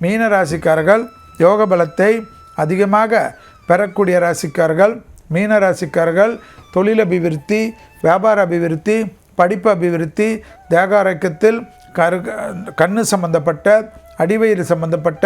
மீன ராசிக்காரர்கள் யோக பலத்தை அதிகமாக பெறக்கூடிய ராசிக்காரர்கள். மீன ராசிக்காரர்கள் தொழில் அபிவிருத்தி, வியாபார அபிவிருத்தி, படிப்பு அபிவிருத்தி, தேக ஆரோக்கியத்தில் கண்ணு சம்பந்தப்பட்ட, அடிவயிறு சம்பந்தப்பட்ட,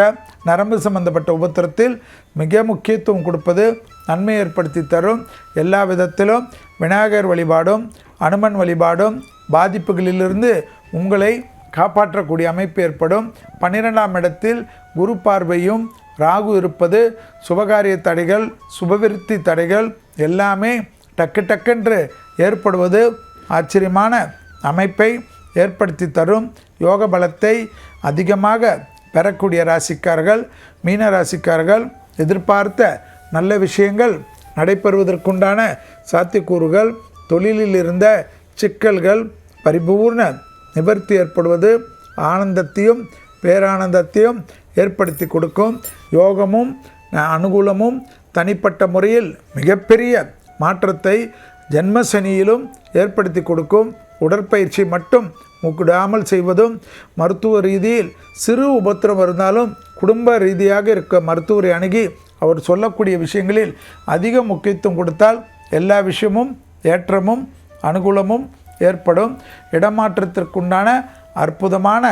நரம்பு சம்பந்தப்பட்ட உபத்திரத்தில் மிக முக்கியத்துவம் கொடுப்பது நன்மை ஏற்படுத்தி தரும். எல்லா விதத்திலும் விநாயகர் வழிபாடும் அனுமன் வழிபாடும் பாதிப்புகளிலிருந்து உங்களை காப்பாற்றக்கூடிய அமைப்பு ஏற்படும். 12ஆம் இடத்தில் குரு பார்வையும் ராகு இருப்பது சுபகாரிய தடைகள், சுபவிருத்தி தடைகள் எல்லாமே டக்கு டக்கென்று ஏற்படுவது ஆச்சரியமான அமைப்பை ஏற்படுத்தி தரும். யோக பலத்தை அதிகமாக பெறக்கூடிய ராசிக்காரர்கள் மீன ராசிக்காரர்கள். எதிர்பார்த்த நல்ல விஷயங்கள் நடைபெறுவதற்குண்டான சாத்தியக்கூறுகள், தொழிலில் இருந்த சிக்கல்கள் பரிபூர்ண நிவர்த்தி ஏற்படுவது ஆனந்தத்தையும் பேரானந்தத்தையும் ஏற்படுத்தி கொடுக்கும். யோகமும் அனுகூலமும் தனிப்பட்ட முறையில் மிகப்பெரிய மாற்றத்தை ஜென்மசனியிலும் ஏற்படுத்தி கொடுக்கும். உடற்பயிற்சி மட்டும் முக்கிடாமல் செய்வதும், மருத்துவ ரீதியில் சிறு உபத்திரம் இருந்தாலும் குடும்ப ரீதியாக இருக்க மருத்துவரை அணுகி அவர் சொல்லக்கூடிய விஷயங்களில் அதிக முக்கியத்துவம் கொடுத்தால் எல்லா விஷயமும் ஏற்றமும் அனுகூலமும் ஏற்படும். இடமாற்றத்திற்குண்டான அற்புதமான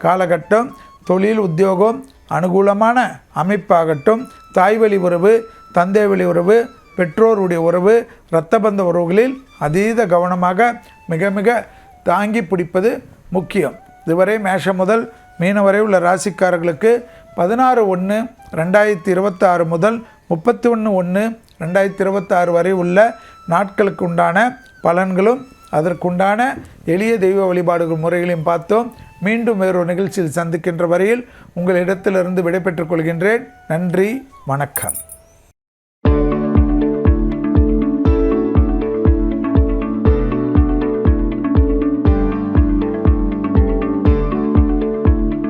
காலகட்டம். தொழில் உத்தியோகம் அனுகூலமான அமைப்பாகட்டும். தாய்வழி உறவு, தந்தை வழி உறவு, பெற்றோருடைய உறவு, இரத்தபந்த உறவுகளில் அதீத கவனமாக மிக மிக தாங்கி பிடிப்பது முக்கியம். இதுவரை மேஷம் முதல் மீனம் வரை உள்ள ராசிக்காரர்களுக்கு 16/1/2026 முதல் 31/1/2026 வரை உள்ள நாட்களுக்கு உண்டான பலன்களும் அதற்குண்டான எளிய தெய்வ வழிபாடுகள் முறைகளையும் பார்த்தோம். மீண்டும் வேறொரு நிகழ்ச்சியில் சந்திக்கின்ற வரையில் உங்களிடத்திலிருந்து விடைபெற்றுக் கொள்கின்றேன். நன்றி, வணக்கம்.